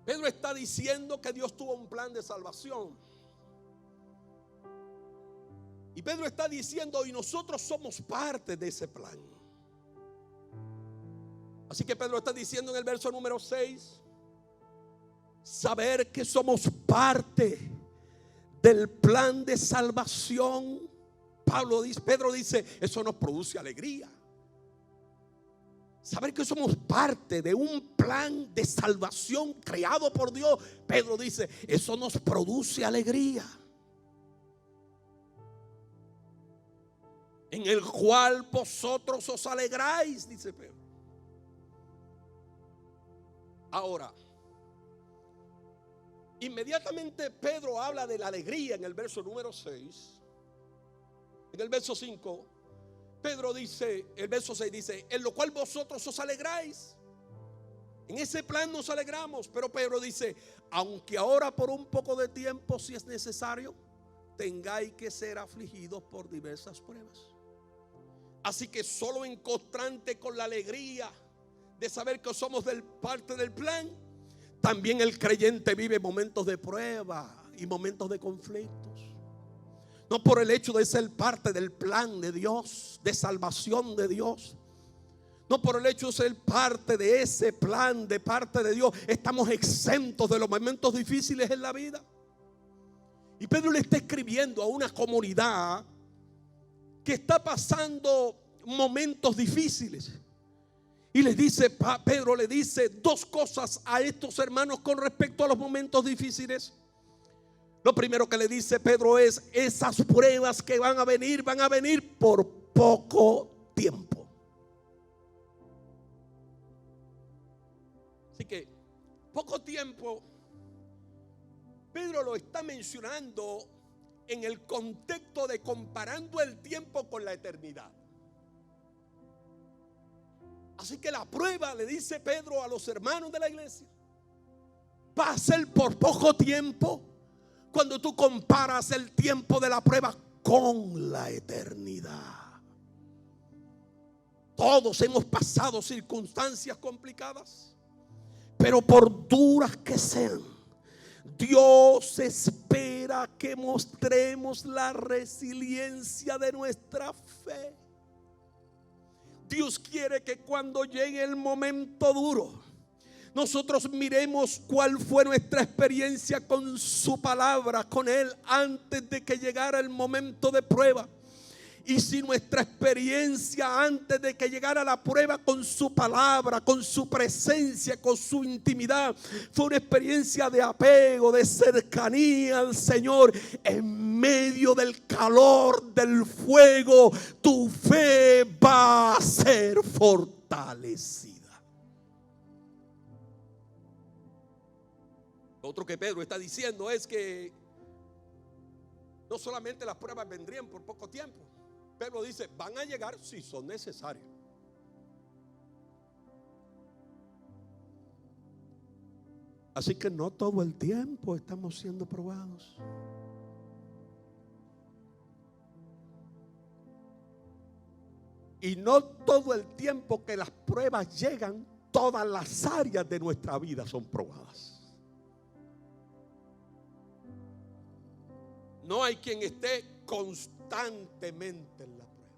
Pedro está diciendo que Dios tuvo un plan de salvación. Y Pedro está diciendo, y nosotros somos parte de ese plan. Así que Pedro está diciendo en el verso número 6, saber que somos parte del plan de salvación. Pedro dice, eso nos produce alegría. Saber que somos parte de un plan de salvación creado por Dios, Pedro dice, eso nos produce alegría. En el cual vosotros os alegráis, dice Pedro. Ahora, inmediatamente Pedro habla de la alegría en el verso número 6. En el verso 5 Pedro dice, el verso 6 dice, en lo cual vosotros os alegráis. En ese plan nos alegramos. Pero Pedro dice, aunque ahora por un poco de tiempo, si es necesario, tengáis que ser afligidos por diversas pruebas. Así que solo en constante con la alegría de saber que somos parte del plan, también el creyente vive momentos de prueba y momentos de conflictos. No por el hecho de ser parte del plan de Dios, de salvación de Dios. No por el hecho de ser parte de ese plan de parte de Dios, estamos exentos de los momentos difíciles en la vida. Y Pedro le está escribiendo a una comunidad que está pasando momentos difíciles. Y les dice, Pedro le dice dos cosas a estos hermanos con respecto a los momentos difíciles. Lo primero que le dice Pedro es: esas pruebas que van a venir por poco tiempo. Así que poco tiempo, Pedro lo está mencionando en el contexto de comparando el tiempo con la eternidad. Así que la prueba, le dice Pedro a los hermanos de la iglesia, va a ser por poco tiempo cuando tú comparas el tiempo de la prueba con la eternidad. Todos hemos pasado circunstancias complicadas, pero por duras que sean, Dios espera que mostremos la resiliencia de nuestra fe. Dios quiere que cuando llegue el momento duro, nosotros miremos cuál fue nuestra experiencia con su palabra, con Él, antes de que llegara el momento de prueba. Y si nuestra experiencia antes de que llegara la prueba con su palabra, con su presencia, con su intimidad, fue una experiencia de apego, de cercanía al Señor, en medio del calor del fuego, tu fe va a ser fortalecida. Lo otro que Pedro está diciendo es que no solamente las pruebas vendrían por poco tiempo. Pedro dice, van a llegar si son necesarias. Así que no todo el tiempo estamos siendo probados. Y no todo el tiempo que las pruebas llegan, todas las áreas de nuestra vida son probadas. No hay quien esté constantemente en la prueba.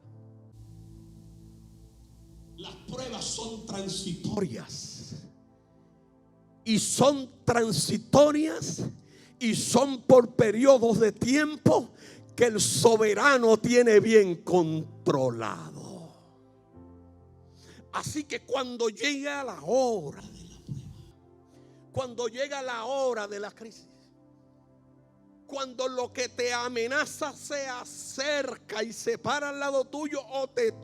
Las pruebas son transitorias. Y son transitorias y son por periodos de tiempo que el soberano tiene bien controlado. Así que cuando llega la hora de la prueba, cuando llega la hora de la crisis, cuando lo que te amenaza se acerca y se para al lado tuyo o te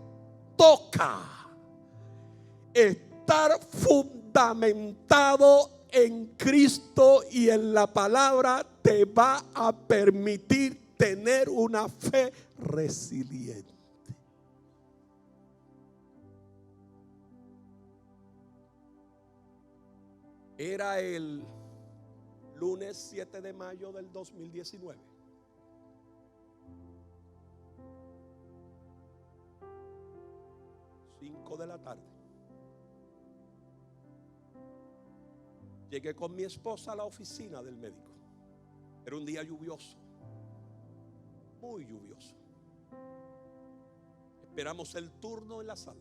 toca, estar fundamentado en Cristo y en la palabra te va a permitir tener una fe resiliente. Era el lunes 7 de mayo del 2019. Cinco de la tarde. Llegué con mi esposa a la oficina del médico. Era un día lluvioso, muy lluvioso. Esperamos el turno en la sala.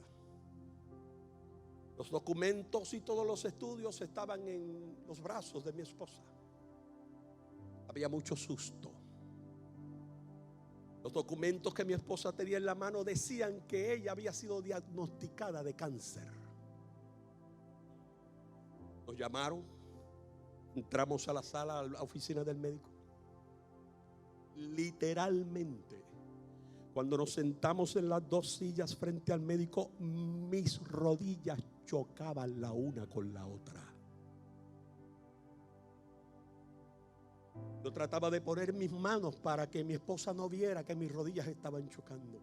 Los documentos y todos los estudios estaban en los brazos de mi esposa. Había mucho susto. Los documentos que mi esposa tenía en la mano decían que ella había sido diagnosticada de cáncer. Nos llamaron, entramos a la sala, a la oficina del médico. Literalmente, cuando nos sentamos en las dos sillas frente al médico, mis rodillas chocaban la una con la otra. Yo trataba de poner mis manos para que mi esposa no viera que mis rodillas estaban chocando.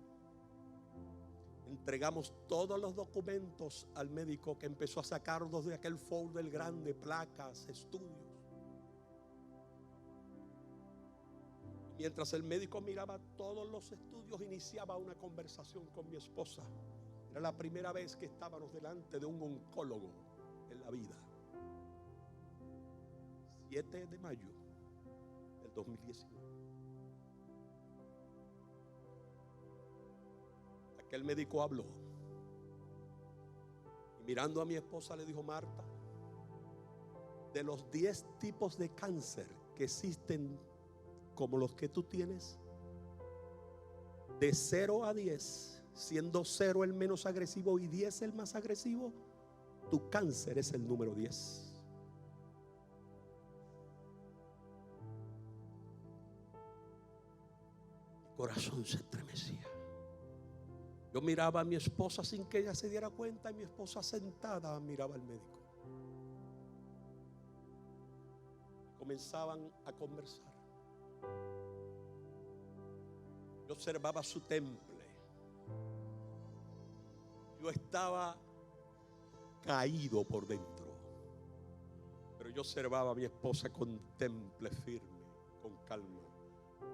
Entregamos todos los documentos al médico, que empezó a sacarnos de aquel folder grande, placas, estudios. Mientras el médico miraba todos los estudios, iniciaba una conversación con mi esposa. Era la primera vez que estábamos delante de un oncólogo en la vida. 7 de mayo del 2019. Aquel médico habló y mirando a mi esposa le dijo: Marta, de los 10 tipos de cáncer que existen como los que tú tienes, de 0 a 10, siendo 0 el menos agresivo y 10 el más agresivo, tu cáncer es el número 10. Mi corazón se estremecía. Yo miraba a mi esposa sin que ella se diera cuenta, y mi esposa sentada miraba al médico. Comenzaban a conversar. Yo observaba su temple. Yo estaba caído por dentro, pero yo observaba a mi esposa con temple firme, con calma,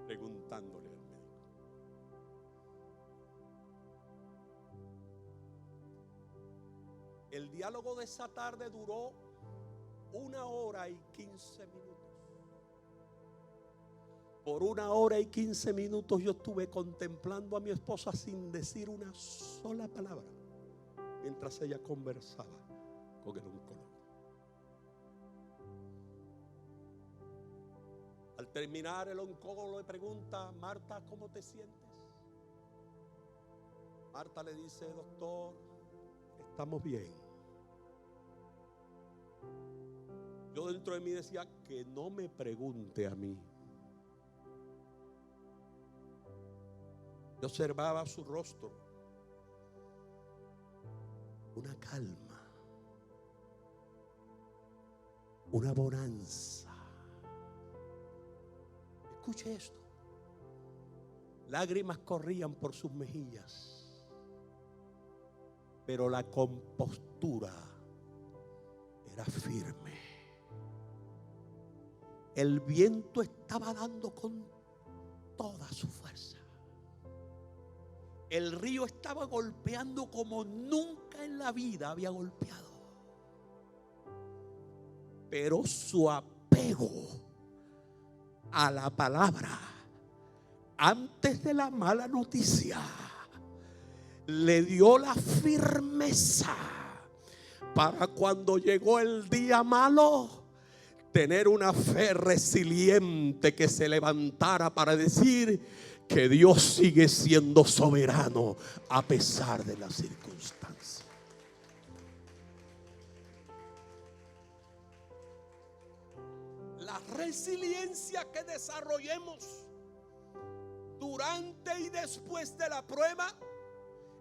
preguntándole al médico. El diálogo de esa tarde duró 1 hora y 15 minutos. Por 1 hora y 15 minutos yo estuve contemplando a mi esposa sin decir una sola palabra, mientras ella conversaba con el oncólogo. Al terminar, el oncólogo le pregunta: Marta, ¿cómo te sientes? Marta le dice: doctor, estamos bien. Yo dentro de mí decía: que no me pregunte a mí. Yo observaba su rostro, una calma, una bonanza. Escuche esto. Lágrimas corrían por sus mejillas, pero la compostura era firme. El viento estaba dando con toda su fuerza. El río estaba golpeando como nunca en la vida había golpeado. Pero su apego a la palabra antes de la mala noticia le dio la firmeza para cuando llegó el día malo tener una fe resiliente que se levantara para decir que Dios sigue siendo soberano a pesar de las circunstancias. La resiliencia que desarrollemos durante y después de la prueba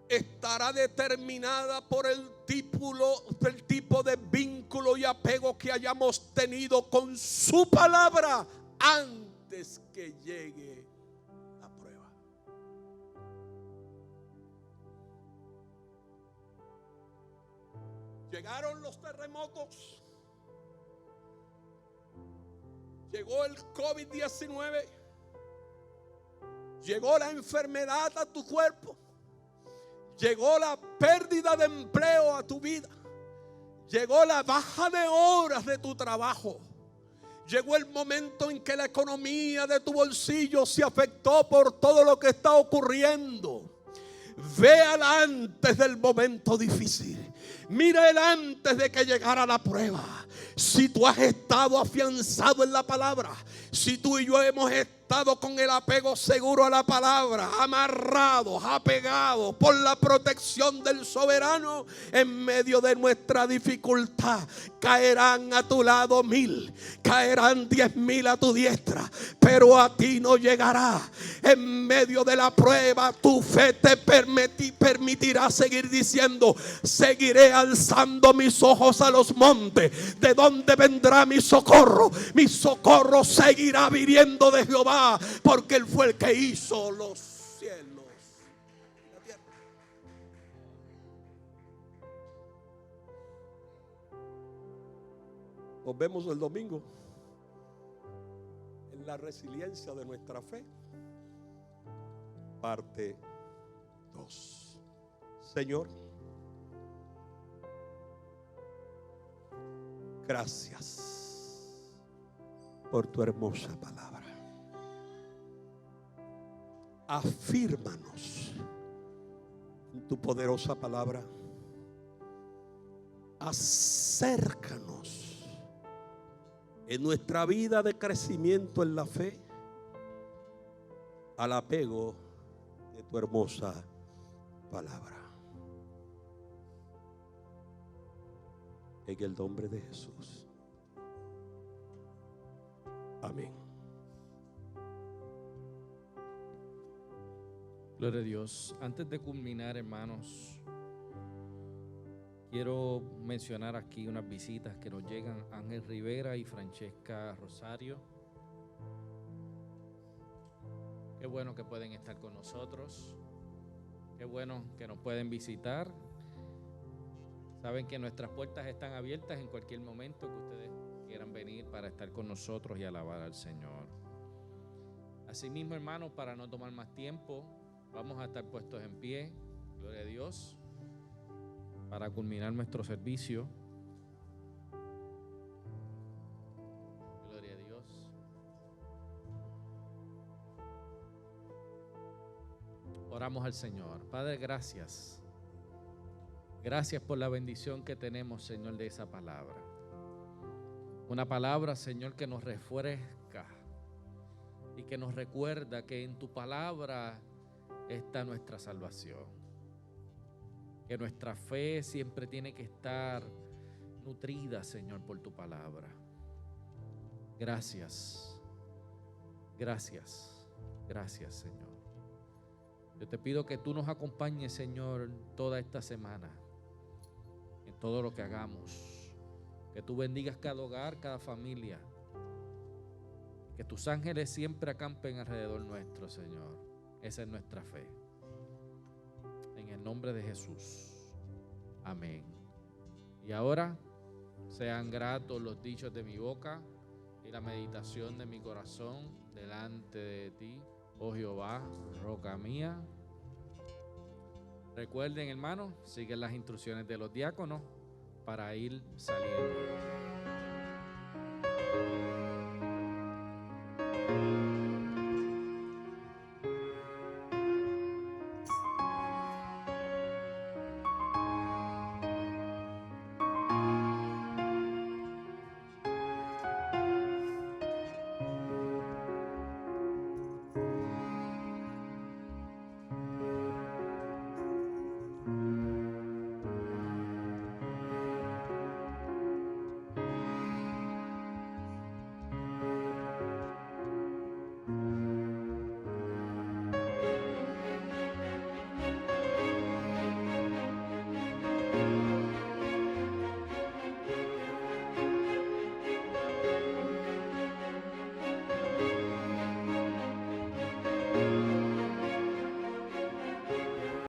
estará determinada por el tipo de vínculo y apego que hayamos tenido con su palabra antes que llegue la prueba. Llegaron los terremotos, llegó el COVID-19, llegó la enfermedad a tu cuerpo, llegó la pérdida de empleo a tu vida, llegó la baja de horas de tu trabajo, llegó el momento en que la economía de tu bolsillo se afectó por todo lo que está ocurriendo. Véala antes del momento difícil. Mírala antes de que llegara la prueba. Si tú has estado afianzado en la palabra, si tú y yo hemos estado con el apego seguro a la palabra, amarrados, apegados por la protección del soberano, en medio de nuestra dificultad caerán a tu lado 1000, caerán 10,000 a tu diestra, pero a ti no llegará. En medio de la prueba tu fe te permitirá seguir diciendo: seguiré alzando mis ojos a los montes. ¿De dónde vendrá mi socorro? Mi socorro seguirá viniendo de Jehová, porque Él fue el que hizo los cielos y la tierra. Nos vemos el domingo en la resiliencia de nuestra fe, parte 2. Señor, gracias por tu hermosa palabra. Afírmanos en tu poderosa palabra. Acércanos en nuestra vida de crecimiento en la fe al apego de tu hermosa palabra. En el nombre de Jesús. Amén. Gloria a Dios. Antes de culminar, hermanos, quiero mencionar aquí unas visitas que nos llegan. Ángel Rivera y Francesca Rosario. Qué bueno que pueden estar con nosotros. Qué bueno que nos pueden visitar. Saben que nuestras puertas están abiertas en cualquier momento que ustedes quieran venir para estar con nosotros y alabar al Señor. Asimismo, hermanos, para no tomar más tiempo, vamos a estar puestos en pie, gloria a Dios, para culminar nuestro servicio. Gloria a Dios. Oramos al Señor. Padre, gracias. Gracias por la bendición que tenemos, Señor, de esa palabra. Una palabra, Señor, que nos refresca y que nos recuerda que en tu palabra está nuestra salvación. Que nuestra fe siempre tiene que estar nutrida, Señor, por tu palabra. Gracias. Gracias. Gracias, Señor. Yo te pido que tú nos acompañes, Señor, toda esta semana. En todo lo que hagamos, que tú bendigas cada hogar, cada familia, que tus ángeles siempre acampen alrededor nuestro, Señor. Esa es nuestra fe. En el nombre de Jesús. Amén. Y ahora sean gratos los dichos de mi boca y la meditación de mi corazón delante de ti, oh Jehová, roca mía. Recuerden, hermanos, siguen las instrucciones de los diáconos para ir saliendo.